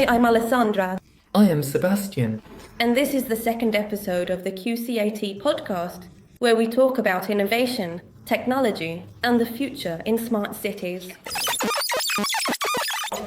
I'm Alessandra, I am Sebastian. and this is the second episode of the QCAT podcast, where we talk about innovation, technology, and the future in smart cities.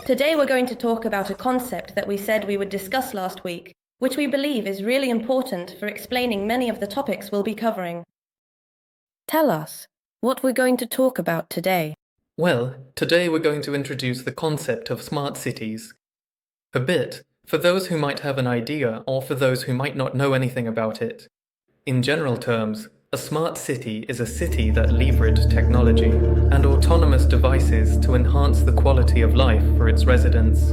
Today we're going to talk about a concept that we said we would discuss last week, which we believe is really important for explaining many of the topics we'll be covering. Tell us what we're going to talk about today. Well, today we're going to introduce the concept of smart cities. A bit, for those who might have an idea or for those who might not know anything about it. In general terms, a smart city is a city that leverages technology and autonomous devices to enhance the quality of life for its residents.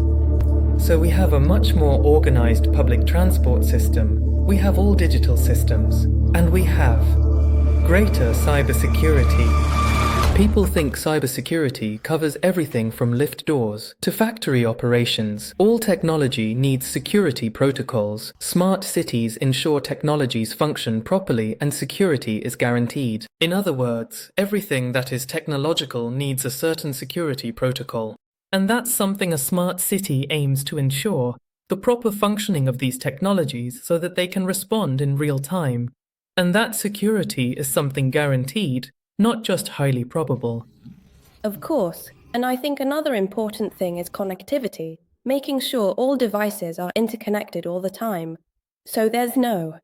So we have a much more organized public transport system, we have all digital systems, and we have greater cybersecurity. People think cybersecurity covers everything from lift doors to factory operations. All technology needs security protocols. Smart cities ensure technologies function properly and security is guaranteed. In other words, everything that is technological needs a certain security protocol. And that's something a smart city aims to ensure, the proper functioning of these technologies so that they can respond in real time. And that security is something guaranteed, not just highly probable. Of course, and I think another important thing is connectivity, making sure all devices are interconnected all the time, so there's no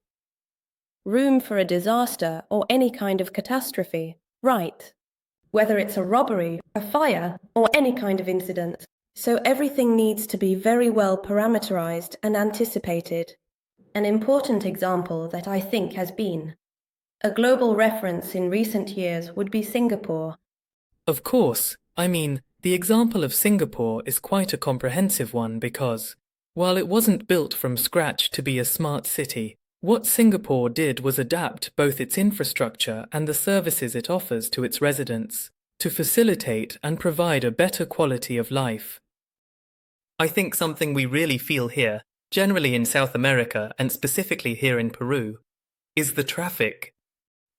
room for a disaster or any kind of catastrophe, right? Whether it's a robbery, a fire, or any kind of incident. So everything needs to be very well parameterized and anticipated. An important example that I think has been a global reference in recent years would be Singapore. Of course, the example of Singapore is quite a comprehensive one because, while it wasn't built from scratch to be a smart city, what Singapore did was adapt both its infrastructure and the services it offers to its residents to facilitate and provide a better quality of life. I think something we really feel here, generally in South America and specifically here in Peru, is the traffic.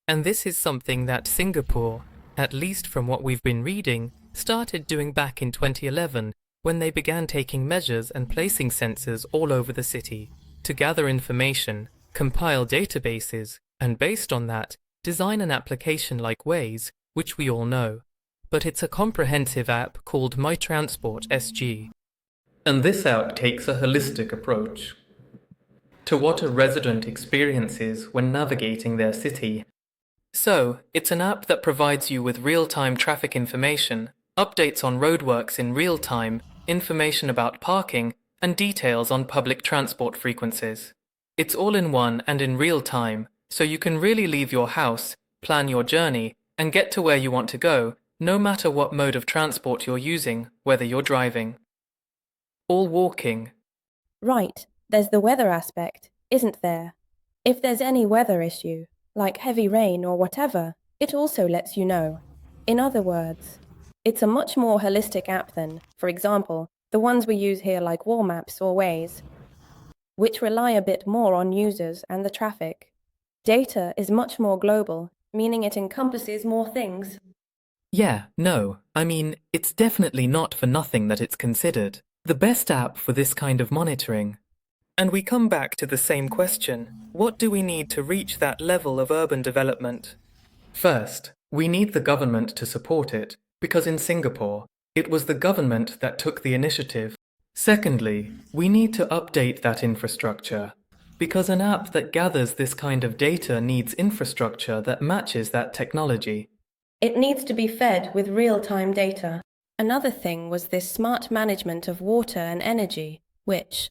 And this is something that Singapore, at least from what we've been reading, started doing back in 2011 when they began taking measures and placing sensors all over the city to gather information, compile databases, and based on that, design an application like Waze, which we all know. But it's a comprehensive app called My Transport SG. And this app takes a holistic approach to what a resident experiences when navigating their city. So, it's an app that provides you with real-time traffic information, updates on roadworks in real time, information about parking, and details on public transport frequencies. It's all in one and in real time, so you can really leave your house, plan your journey, and get to where you want to go, no matter what mode of transport you're using, whether you're driving or walking. Right, there's the weather aspect, isn't there? If there's any weather issue, like heavy rain or whatever, it also lets you know. In other words, it's a much more holistic app than, for example, the ones we use here like Wall Maps or Waze, which rely a bit more on users and the traffic. Data is much more global, meaning it encompasses more things. It's definitely not for nothing that it's considered the best app for this kind of monitoring. And we come back to the same question. What do we need to reach that level of urban development? First, we need the government to support it, because in Singapore, it was the government that took the initiative. Secondly, we need to update that infrastructure, because an app that gathers this kind of data needs infrastructure that matches that technology. It needs to be fed with real-time data. Another thing was this smart management of water and energy, which,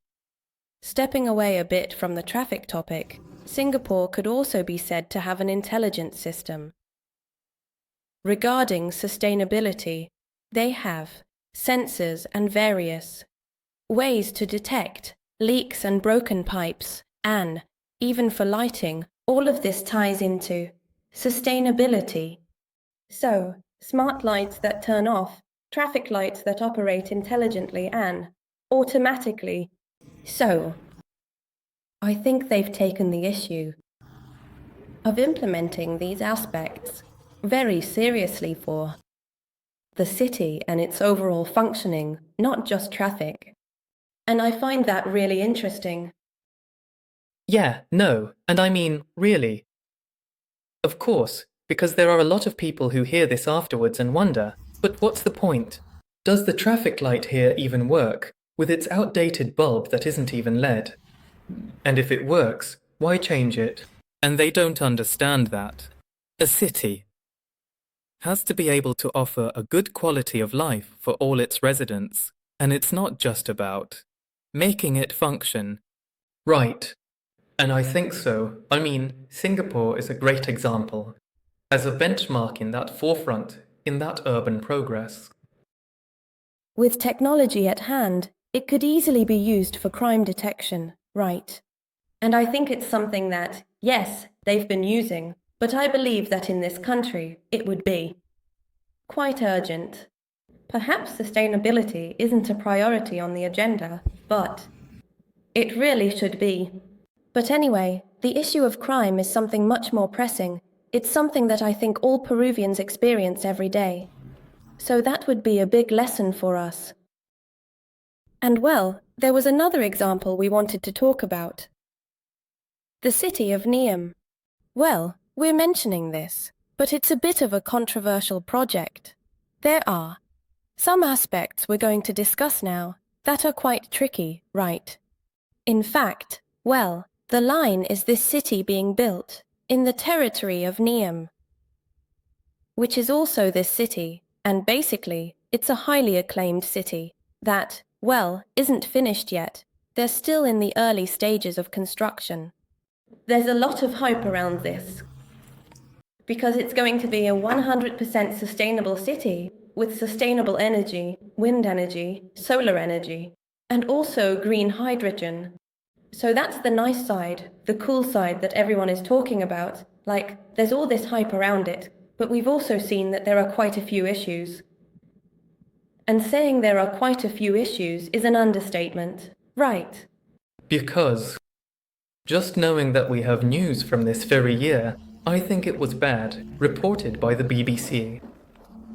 stepping away a bit from the traffic topic, Singapore could also be said to have an intelligent system. Regarding sustainability, they have sensors and various ways to detect leaks and broken pipes, and, even for lighting, all of this ties into sustainability. So, smart lights that turn off, traffic lights that operate intelligently and automatically. So, I think they've taken the issue of implementing these aspects very seriously for the city and its overall functioning, not just traffic. and I find that really interesting. Yeah, no, and I mean, really. Of course, because there are a lot of people who hear this afterwards and wonder, but what's the point? Does the traffic light here even work, with its outdated bulb that isn't even LED? And if it works, why change it? And they don't understand that. A city has to be able to offer a good quality of life for all its residents, and it's not just about making it function. Right. And I think so. I mean, Singapore is a great example, as a benchmark in that forefront, in that urban progress. With technology at hand, it could easily be used for crime detection, right? And I think it's something that, yes, they've been using, but I believe that in this country, it would be quite urgent. Perhaps sustainability isn't a priority on the agenda, but it really should be. But anyway, the issue of crime is something much more pressing. It's something that I think all Peruvians experience every day. So that would be a big lesson for us. And well, there was another example we wanted to talk about. The city of NEOM. Well, we're mentioning this, but it's a bit of a controversial project. There are some aspects we're going to discuss now that are quite tricky, right? In fact, well, the line is this city being built in the territory of NEOM, which is also this city, and basically, it's a highly acclaimed city that, well, isn't finished yet. They're still in the early stages of construction. There's a lot of hype around this, because it's going to be a 100% sustainable city with sustainable energy, wind energy, solar energy, and also green hydrogen. So that's the nice side, the cool side that everyone is talking about. Like, there's all this hype around it, but we've also seen that there are quite a few issues. And saying there are quite a few issues is an understatement, right? Because, just knowing that we have news from this very year, I think it was bad, reported by the BBC,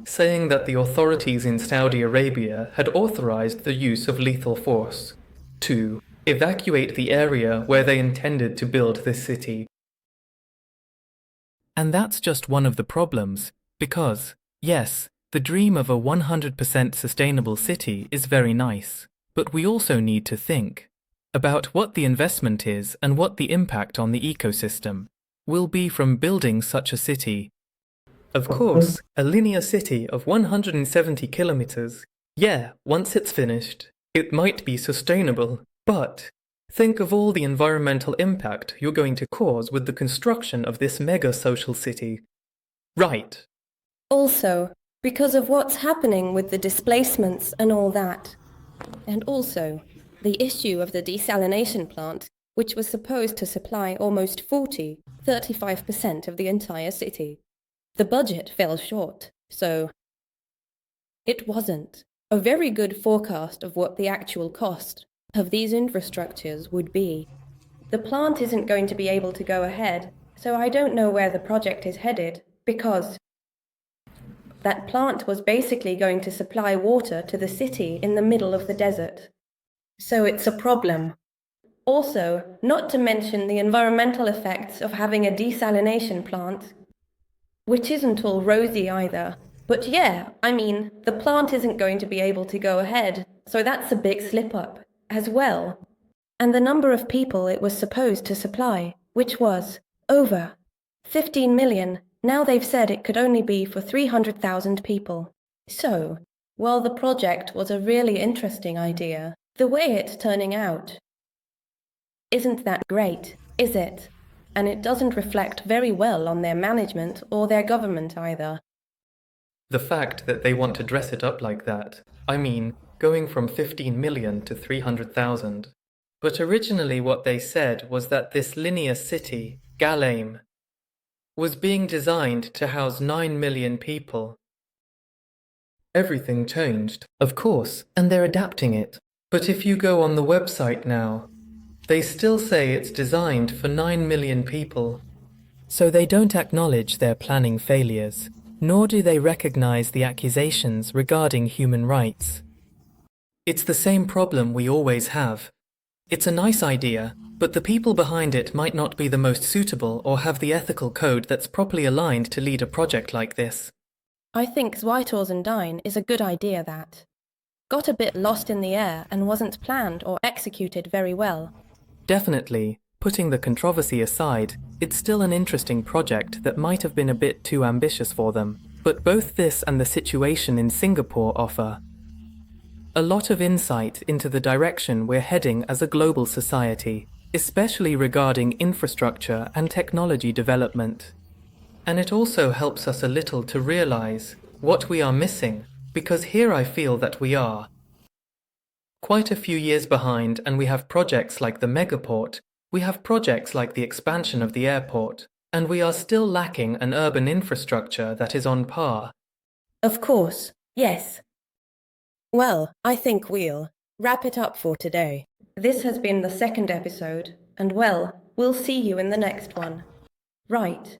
saying that the authorities in Saudi Arabia had authorized the use of lethal force to evacuate the area where they intended to build this city. And that's just one of the problems, because, yes, the dream of a 100% sustainable city is very nice, but we also need to think about what the investment is and what the impact on the ecosystem will be from building such a city. Of course, a linear city of 170 kilometers, yeah, once it's finished, it might be sustainable, but think of all the environmental impact you're going to cause with the construction of this mega social city. Right. Also, because of what's happening with the displacements and all that. And also, the issue of the desalination plant, which was supposed to supply almost 35% of the entire city. The budget fell short, so it wasn't a very good forecast of what the actual cost of these infrastructures would be. The plant isn't going to be able to go ahead, so I don't know where the project is headed, because that plant was basically going to supply water to the city in the middle of the desert. So it's a problem. Also, not to mention the environmental effects of having a desalination plant, which isn't all rosy either. But yeah, I mean, the plant isn't going to be able to go ahead, so that's a big slip-up as well. And the number of people it was supposed to supply, which was over 15 million, now they've said it could only be for 300,000 people. So, while the project was a really interesting idea, the way it's turning out isn't that great, is it? And it doesn't reflect very well on their management or their government either. The fact that they want to dress it up like that, I mean, going from 15 million to 300,000. But originally what they said was that this linear city, Galaim, was being designed to house 9 million people. Everything changed, of course, and they're adapting it. But if you go on the website now, they still say it's designed for 9 million people. So they don't acknowledge their planning failures, nor do they recognize the accusations regarding human rights. It's the same problem we always have. It's a nice idea, but the people behind it might not be the most suitable or have the ethical code that's properly aligned to lead a project like this. I think Zweitausendine is a good idea that got a bit lost in the air and wasn't planned or executed very well. Definitely, putting the controversy aside, it's still an interesting project that might have been a bit too ambitious for them. But both this and the situation in Singapore offer a lot of insight into the direction we're heading as a global society, especially regarding infrastructure and technology development. And it also helps us a little to realize what we are missing, because here I feel that we are quite a few years behind, and we have projects like the megaport, we have projects like the expansion of the airport, and we are still lacking an urban infrastructure that is on par. Of course, yes. Well, I think we'll wrap it up for today. This has been the second episode, and well, we'll see you in the next one. Right.